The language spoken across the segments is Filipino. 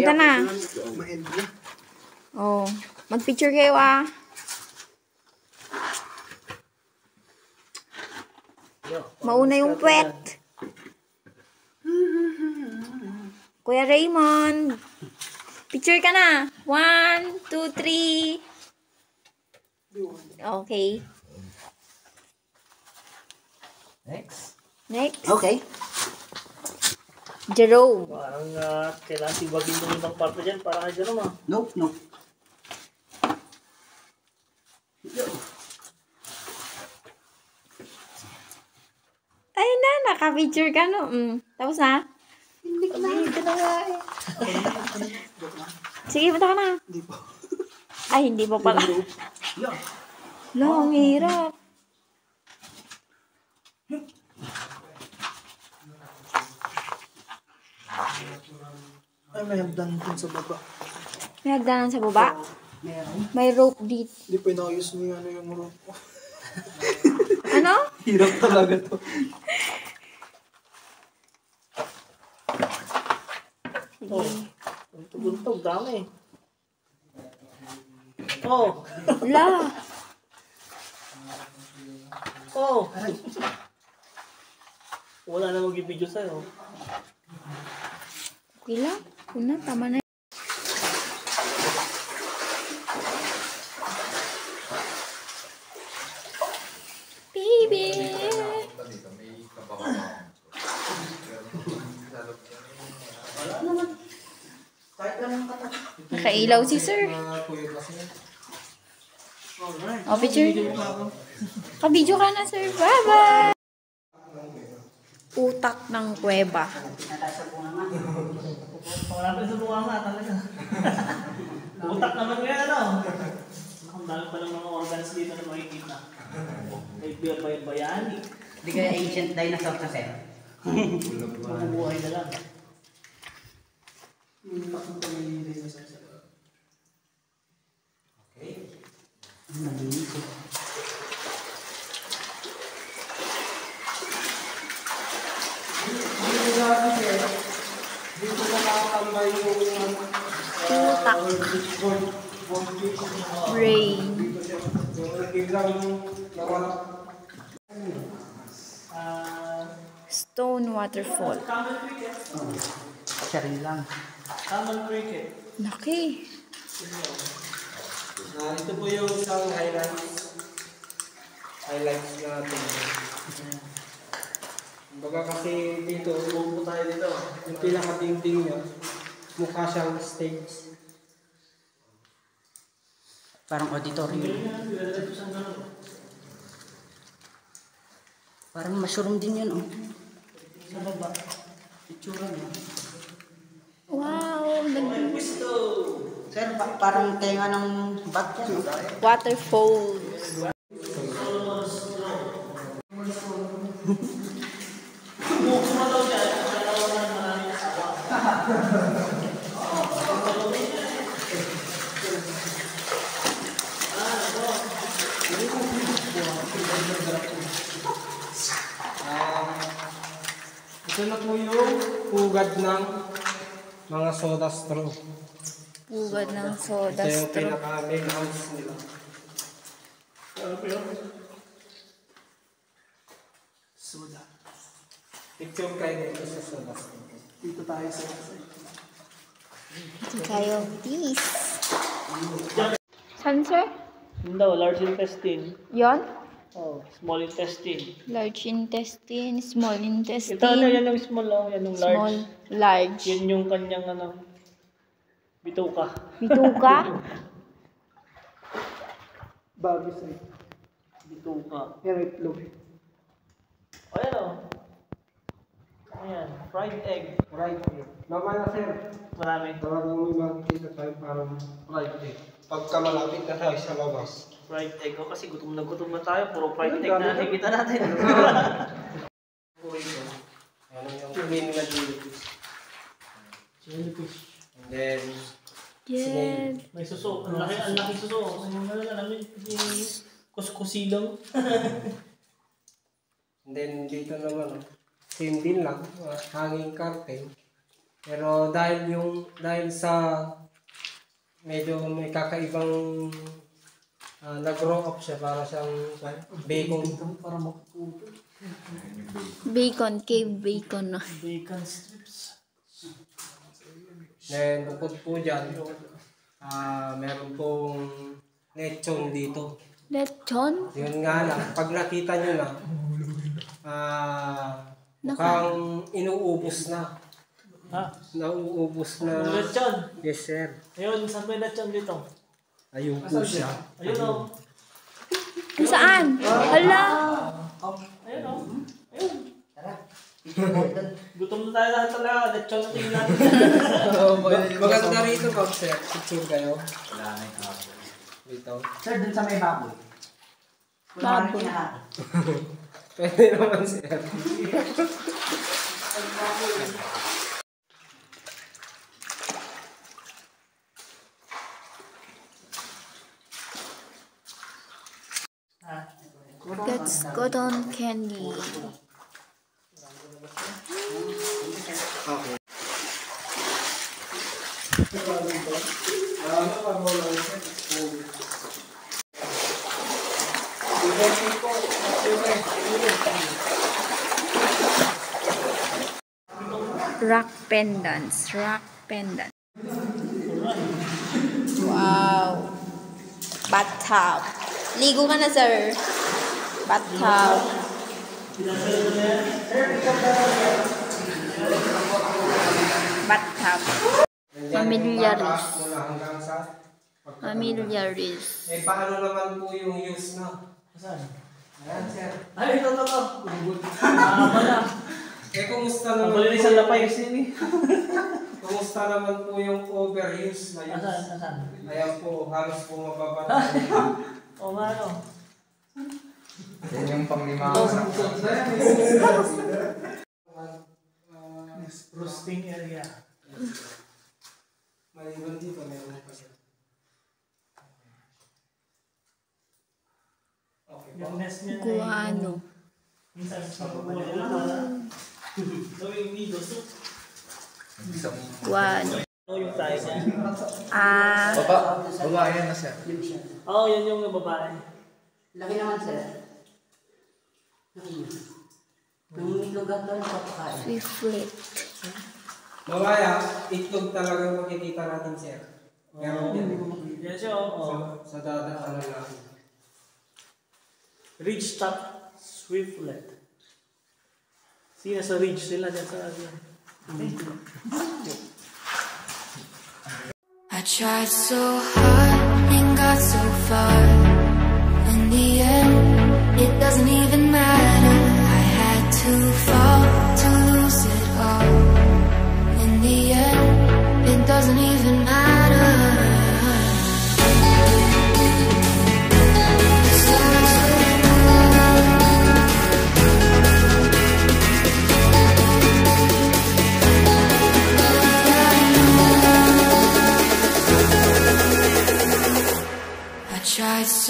Ito na. Oh, mag-picture kayo ah. Mauna yung puwet. Kuya Raymond. Picture ka na. 1, 2, 3. Okay. Next. Okay. Jerome. Parang kailangan tibagin mo ibang parte dyan para kay Jerome ah. Nope. Ay na, naka-picture ka no. Tapos na? Hindi ko na nga eh. Sige, punta ka na. Hindi po. Ay, hindi pa pala. Ang hirap. Ay, may hagdan dun sa baba. May hagdanan sa baba? Meron. May rope dito. Hindi pa inayos mo yung rope ko. Ano? Hirap talaga to. Sige. Buntog, dami. Oh. La. Oh. Wala na mag-video sa'yo. Okay lang. Una, tama na. Baby. Nakailaw si sir. O, picture. Ka-video ka na, sir. Bye-bye. Utak ng kuweba. Malapit sa bunga nga talaga. Utak naman ngayon ano. Ang dami pa ng mga organs dito na makikita. May bayani. Hindi kaya ancient dinosaur na sir. Mabubuhay na lang. Okay. Nalinis ko. Dito na nakakambay yung Utak. Brain. Stone waterfall. Siya rin lang. Common cricket. Laki. Ito po yung isang highlights natin. Baga kasi dito, umupo tayo dito. Yung pinaka-dingding niya, mukha siyang stage. Parang auditorium. Parang mushroom din yun, oh. Sa baba. Itsura niya. Wow. Sir, parang tenga ng bat yan, oh. Waterfalls. Ito na po yung hugad ng mga soda straw. Pugad ng soda Ito yung straw. pinaka-main house nila. Ano pa yun? Soda. Picture kayo dito sa soda straw. Dito tayo sa Tayo, please. Saan, sir? Yun daw, large intestine. Yon? Oh, small intestine. Large intestine, small intestine. Ito ano, yan yung small, oh, yan yung large. Small, large. Yan yung kanyang ano, bituka. Bituka? bago sa'yo. Bituka. Yan, itlog. O yan o. Ayan, fried egg. Right. Mamaya sir, Marami. talagang may makikita tayo parang right eh. Pagka malapit na tayo sa labas. Fried egg. O kasi gutom na tayo. Puro fried egg na nakikita natin. Po ito. Ano yung main na jellyfish. Jellyfish. And then, Yes. May suso. Ang laki suso. Ano namin, kuskusilong. and then dito naman, same din lang, hanging curtain. Pero dahil sa medyo may kakaibang nag-grow up siya para siyang bacon. Para mapuputo. Bacon, cave bacon na. Bacon strips. Then bukod po dyan, meron pong lechon dito. Lechon? Yun nga lang, pag nakita nyo na, mukhang inuubos na. Ha? Nauubos na. Lechon. Yes, sir. Ayun, saan may lechon dito? Ayun po siya. Ayun o. Saan? Hala! Ayun o. Ayun. Gutom na tayo lahat talaga. Lechon na tingin natin. Maganda rito pag sir. Picture kayo. Wala na yung hapon. Dito. Sir, dun sa may baboy. Baboy. Pwede naman sir. That's cotton candy. Rock pendants. Rock pendants. Wow. Bathtub. Ligo ka na, sir. Bathtub. Bathtub. Familiaris. Mula hanggang sa Familiaris. paano naman po yung use na? Saan? Ayan sir. Ay, ito. Mahaba na. Kumusta Ang naman balinis ang lapay kasi yun eh. Kumusta naman po yung overuse na use? Asan? Ayan po, halos po mababasa. O nga no. Yan yung panglima. Roasting area. Maliban dito, meron pa siya. Okay po. Yung nest niya Guano. minsan sa mabuhay na para gawing nido. Guano. Ano yung tayo niya? Baba yan na siya. Oo, yan yung babae. Laki naman, sir. Nung itlog at doon, papakain. Swiftlet. Mamaya, itlog talaga makikita natin sir. Meron yan. Yan siya, oo. Sa dadaanan natin. Ridge top swiftlet. Sino sa ridge sila dyan sa atin? I tried so hard and got so far. In the end, it doesn't even matter. I had to fall to lose it all. In the end, it doesn't even matter. I tried so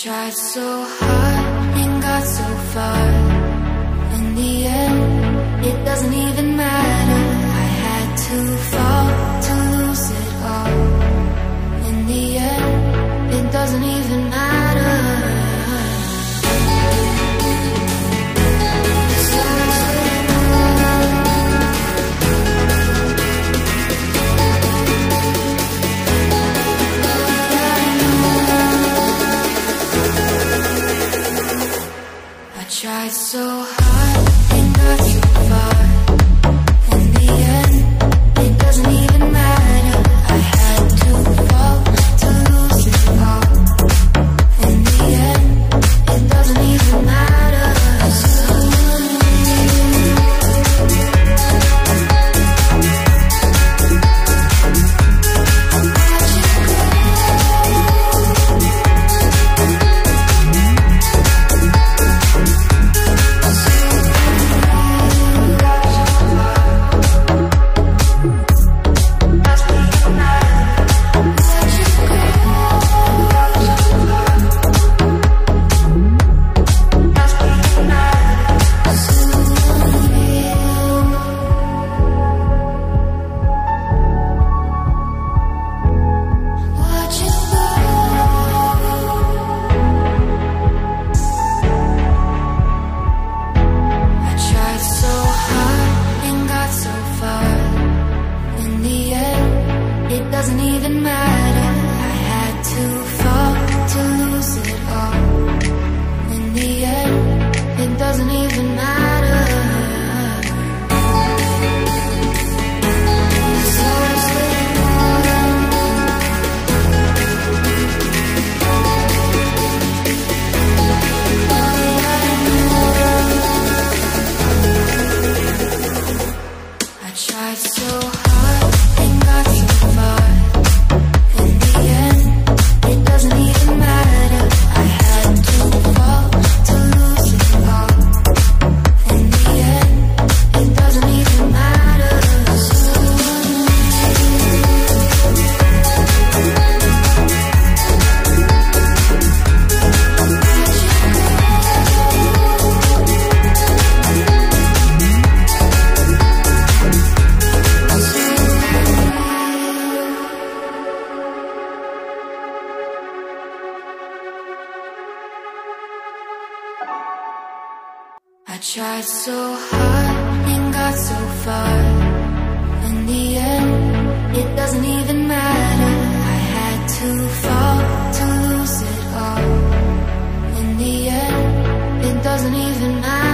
tried so hard and got so far. In the end, it doesn't even matter. I had to fall to lose it all. In the end, it doesn't even matter. Tried so hard and got so far. In the end, it doesn't even matter. I had to fall to lose it all. In the end, it doesn't even matter. I tried so hard and got so far. In the end, it doesn't even matter. I had to fall to lose it all. In the end, it doesn't even matter.